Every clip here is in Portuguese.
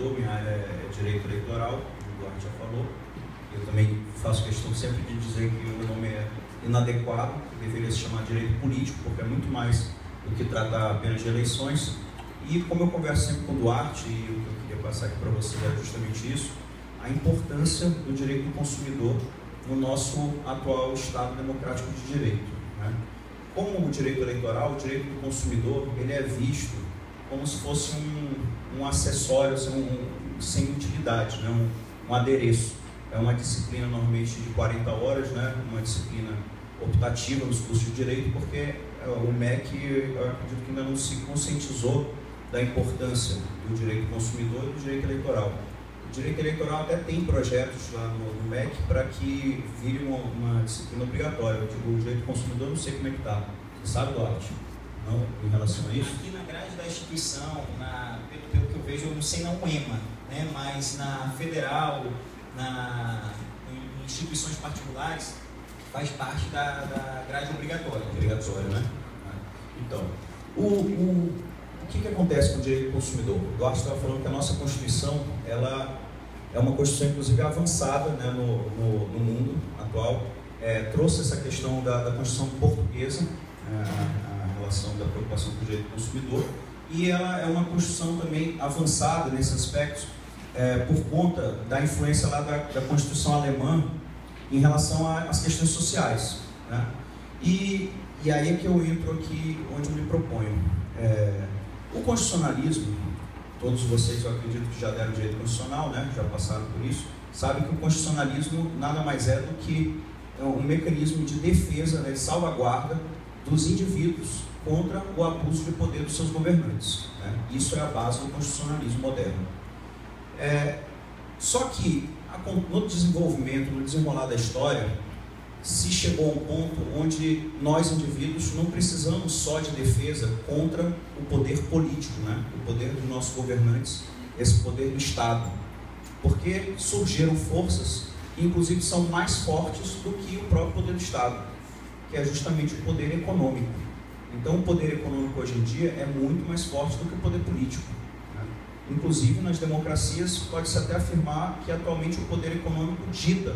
consumidor, minha área é direito eleitoral, o Duarte já falou. Eu também faço questão sempre de dizer que o meu nome é inadequado, que deveria se chamar direito político, porque é muito mais do que tratar apenas de eleições. E como eu converso sempre com o Duarte, e o que eu queria passar aqui para você é justamente isso, a importância do direito do consumidor no nosso atual Estado democrático de direito, né? Como o direito eleitoral, o direito do consumidor, ele é visto como se fosse um acessório, assim, sem utilidade, né? Um adereço. É uma disciplina normalmente de 40 horas, né? Uma disciplina optativa nos cursos de direito, porque o MEC, eu acredito que ainda não se conscientizou da importância do direito do consumidor e do direito eleitoral. O direito eleitoral até tem projetos lá no MEC para que vire uma disciplina obrigatória. O direito do consumidor, não sei como é que está. Você sabe, Duarte? Não, em relação a isso? Aqui na grade da instituição, pelo que eu vejo, eu não sei na UEMA, né, mas na federal, em instituições particulares, faz parte da grade obrigatória. Obrigatória, né? Então, o que acontece com o direito do consumidor? O Duarte estava falando que a nossa Constituição, ela é uma Constituição, inclusive, avançada, né, no mundo atual. Trouxe essa questão da Constituição portuguesa, a relação da preocupação com o direito do consumidor, e ela é uma Constituição também avançada nesse aspecto, por conta da influência lá da Constituição alemã em relação às questões sociais, né? E aí é que eu entro aqui onde eu me proponho. O constitucionalismo, todos vocês, eu acredito que já deram direito constitucional, né? Já passaram por isso, sabem que o constitucionalismo nada mais é do que um mecanismo de defesa, né, de salvaguarda dos indivíduos contra o abuso de poder dos seus governantes, né? Isso é a base do constitucionalismo moderno. Só que no desenvolvimento, no desenrolar da história, se chegou a um ponto onde nós, indivíduos, não precisamos só de defesa contra o poder político, né? O poder dos nossos governantes, esse poder do Estado, porque surgiram forças que, inclusive, são mais fortes do que o próprio poder do Estado, que é justamente o poder econômico. Então, o poder econômico hoje em dia é muito mais forte do que o poder político, né? Inclusive, nas democracias, pode-se até afirmar que, atualmente, o poder econômico dita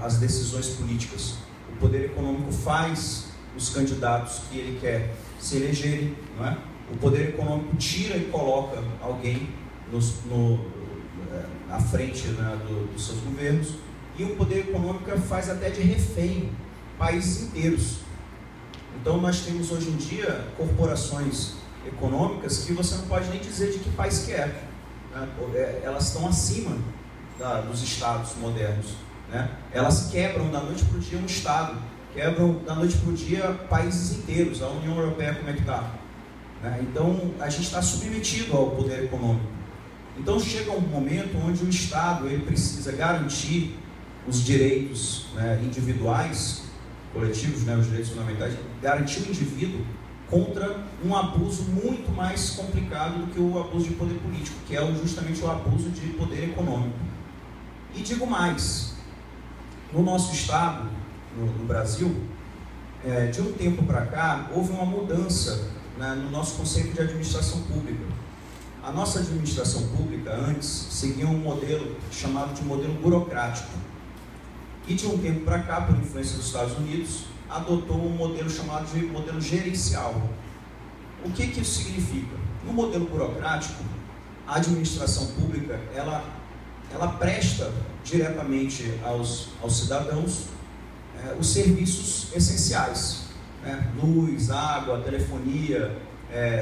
as decisões políticas. O poder econômico faz os candidatos que ele quer se elegerem, não é? O poder econômico tira e coloca alguém à frente, né, dos seus governos, e o poder econômico faz até de refém países inteiros. Então nós temos hoje em dia corporações econômicas que você não pode nem dizer de que país que é, né? Elas estão acima dos estados modernos, né? Elas quebram da noite para o dia um estado, quebram da noite para o dia países inteiros. A União Europeia como é que está, né? Então a gente está submetido ao poder econômico. Então chega um momento onde o Estado ele precisa garantir os direitos, né, individuais, coletivos, né, os direitos fundamentais, garantir o indivíduo contra um abuso muito mais complicado do que o abuso de poder político, que é justamente o abuso de poder econômico. E digo mais, no nosso Estado, no Brasil, de um tempo para cá, houve uma mudança, né, no nosso conceito de administração pública. A nossa administração pública, antes, seguia um modelo chamado de modelo burocrático. E de um tempo para cá, por influência dos Estados Unidos, adotou um modelo chamado de modelo gerencial. O que isso significa? No modelo burocrático, a administração pública, ela presta diretamente aos cidadãos os serviços essenciais, né? Luz, água, telefonia,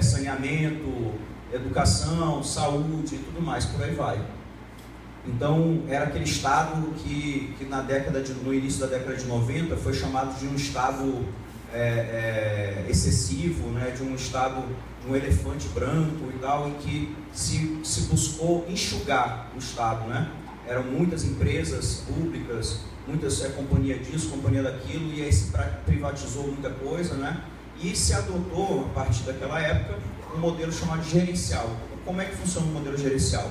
saneamento, educação, saúde e tudo mais, por aí vai. Então, era aquele Estado que no início da década de 90 foi chamado de um Estado excessivo, né? De um Estado, um elefante branco e tal, em que se buscou enxugar o Estado, né? Eram muitas empresas públicas, muitas companhia disso, companhia daquilo, e aí se privatizou muita coisa, né? E se adotou, a partir daquela época, um modelo chamado gerencial. Como é que funciona o modelo gerencial?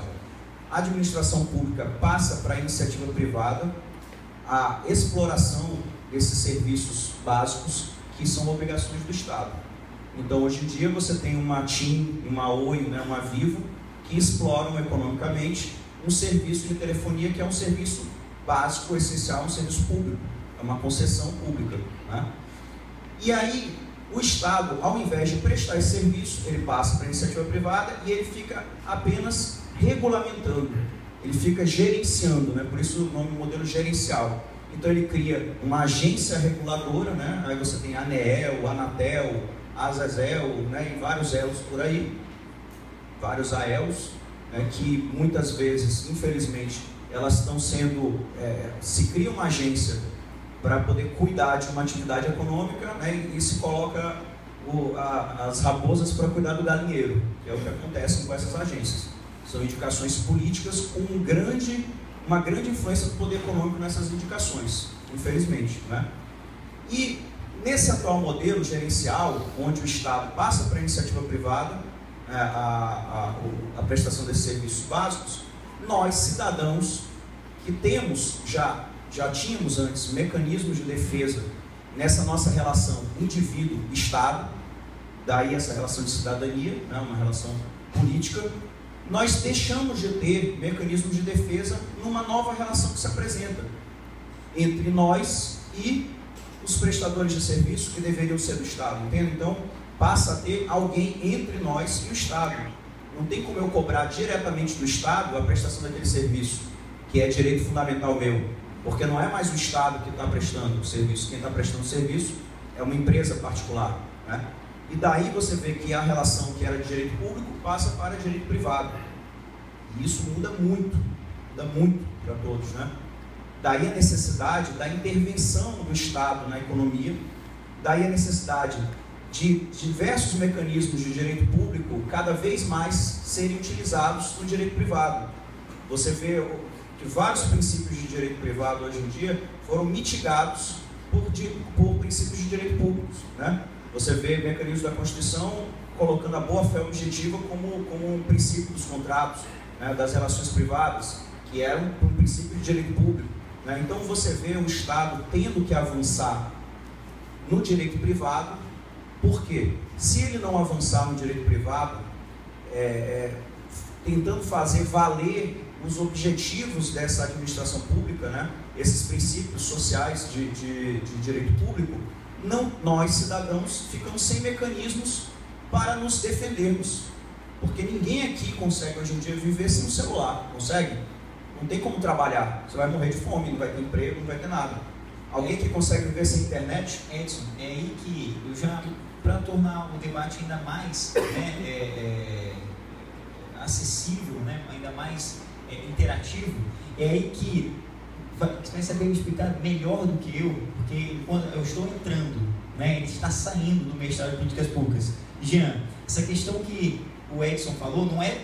A administração pública passa para a iniciativa privada a exploração desses serviços básicos que são obrigações do Estado. Então, hoje em dia, você tem uma TIM, uma Oi, né, uma Vivo, que exploram economicamente um serviço de telefonia que é um serviço básico, essencial, um serviço público, é uma concessão pública, né? E aí, o Estado, ao invés de prestar esse serviço, ele passa para a iniciativa privada e ele fica apenas regulamentando, ele fica gerenciando, né? Por isso o nome modelo gerencial. Então ele cria uma agência reguladora, né? Aí você tem a ANEEL, a Anatel, a Azazel, né? E vários elos por aí, vários AELs, né? Que muitas vezes, infelizmente, elas estão sendo, se cria uma agência para poder cuidar de uma atividade econômica, né, e se coloca as raposas para cuidar do galinheiro, que é o que acontece com essas agências. São indicações políticas com uma grande influência do poder econômico nessas indicações, infelizmente, né? E nesse atual modelo gerencial, onde o Estado passa para a iniciativa privada a prestação desses serviços básicos, nós, cidadãos, que temos já tínhamos antes mecanismos de defesa nessa nossa relação indivíduo-Estado, daí essa relação de cidadania, né, uma relação política, nós deixamos de ter mecanismos de defesa numa nova relação que se apresenta entre nós e os prestadores de serviço que deveriam ser do Estado, entende? Então, passa a ter alguém entre nós e o Estado. Não tem como eu cobrar diretamente do Estado a prestação daquele serviço, que é direito fundamental meu, porque não é mais o Estado que está prestando o serviço, quem está prestando o serviço é uma empresa particular, né? E daí você vê que a relação que era de direito público passa para direito privado. E isso muda muito para todos, né? Daí a necessidade da intervenção do Estado na economia, daí a necessidade de diversos mecanismos de direito público cada vez mais serem utilizados no direito privado. Você vê que vários princípios de direito privado hoje em dia foram mitigados por princípios de direito públicos, né? Você vê mecanismos da Constituição colocando a boa-fé objetiva como um princípio dos contratos, né, das relações privadas, que era um princípio de direito público, né? Então você vê o Estado tendo que avançar no direito privado. Por quê? Se ele não avançar no direito privado, tentando fazer valer os objetivos dessa administração pública, né, esses princípios sociais de direito público, nós, cidadãos, ficamos sem mecanismos para nos defendermos. Porque ninguém aqui consegue hoje em dia viver sem um celular, consegue? Não tem como trabalhar, você vai morrer de fome, não vai ter emprego, não vai ter nada. Alguém que consegue viver sem internet? Edson, é aí que eu já, para tornar o debate ainda mais acessível, né, ainda mais interativo, é aí que você vai saber me explicar melhor do que eu, porque quando eu estou entrando, né, ele está saindo do mestrado de políticas públicas. Jean, essa questão que o Edson falou não é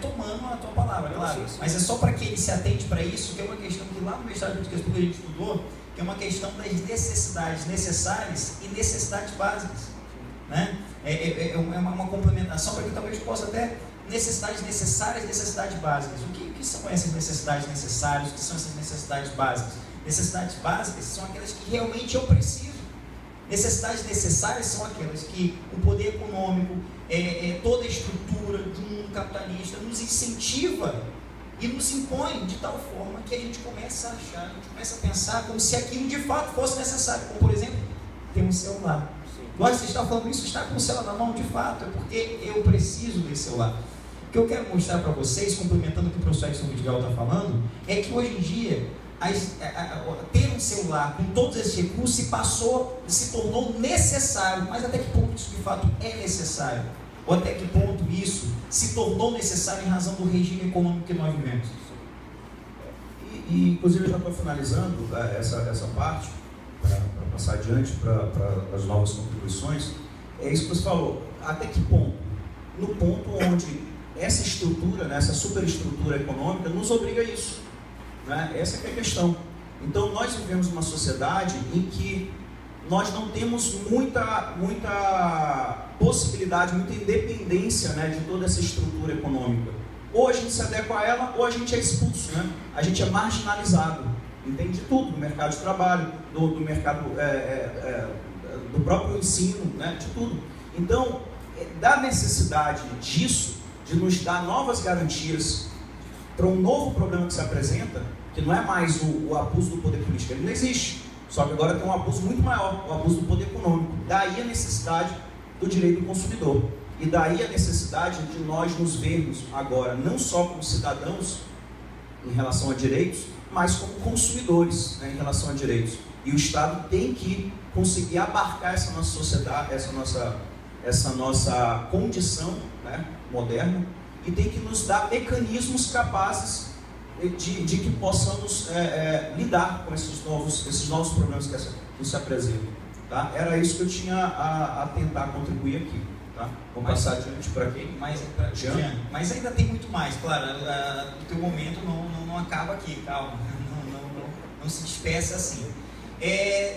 tomando a tua palavra, claro, mas é só para que ele se atente para isso, que é uma questão que lá no mestrado de políticas públicas a gente estudou, que é uma questão das necessidades necessárias e necessidades básicas, né? É uma complementação para que talvez possa até necessidades necessárias e necessidades básicas. O que são essas necessidades necessárias? O que são essas necessidades básicas? Necessidades básicas são aquelas que realmente eu preciso. Necessidades necessárias são aquelas que o poder econômico, toda a estrutura de um mundo capitalista nos incentiva e nos impõe de tal forma que a gente começa a achar, a gente começa a pensar como se aquilo de fato fosse necessário. Como, por exemplo, ter um celular. Agora você está falando isso, está com o celular na mão, de fato, é porque eu preciso desse celular. O que eu quero mostrar para vocês, complementando o que o professor Edson Vidigal está falando, é que hoje em dia, ter um celular com todos esses recursos se tornou necessário. Mas até que ponto isso de fato é necessário? Ou até que ponto isso se tornou necessário em razão do regime econômico que nós vivemos? E inclusive eu já estou finalizando essa parte, para passar adiante para as novas contribuições. É isso que você falou. Até que ponto? No ponto onde essa estrutura, né, essa superestrutura econômica nos obriga a isso, né? Essa é a questão. Então nós vivemos uma sociedade em que nós não temos muita possibilidade, muita independência, né, de toda essa estrutura econômica. Ou a gente se adequa a ela, ou a gente é expulso, né? A gente é marginalizado. Entende de tudo, do mercado de trabalho, do mercado, do próprio ensino, né? De tudo. Então, da necessidade disso, de nos dar novas garantias para um novo problema que se apresenta, que não é mais o abuso do poder político, ele não existe, só que agora tem um abuso muito maior, o abuso do poder econômico. Daí a necessidade do direito do consumidor, e daí a necessidade de nós nos vermos agora, não só como cidadãos em relação a direitos, mas como consumidores, né, em relação a direitos. E o Estado tem que conseguir abarcar essa nossa sociedade, essa nossa condição, né, moderna, e tem que nos dar mecanismos capazes de que possamos lidar com esses novos problemas que se apresentam. Tá? Era isso que eu tinha a tentar contribuir aqui. Tá? Vou passar adiante para quem? Jean. Mas ainda tem muito mais, claro. O teu momento não acaba aqui, calma. Não se despeça assim.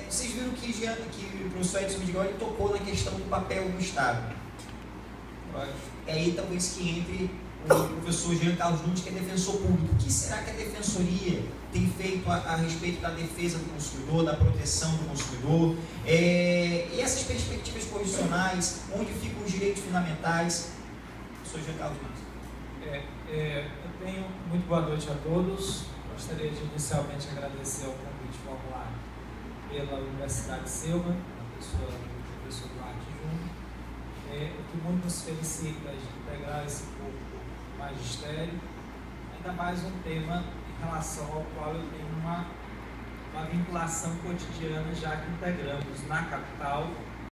Vocês viram que o professor Edson Vidigal tocou na questão do papel do Estado. É aí talvez que entre o professor Jean Carlos Nunes, que é defensor público. O que será que a defensoria tem feito a respeito da defesa do consumidor, da proteção do consumidor? E essas perspectivas constitucionais, onde ficam os direitos fundamentais? Professor Jean Carlos Nunes. Eu tenho muito boa noite a todos. Gostaria de inicialmente agradecer ao convite formulário pela Universidade Silva, a pessoa do professor Duarte Júnior. O que muito nos felicita de integrar esse corpo magistério, ainda mais um tema em relação ao qual eu tenho uma vinculação cotidiana, já que integramos na capital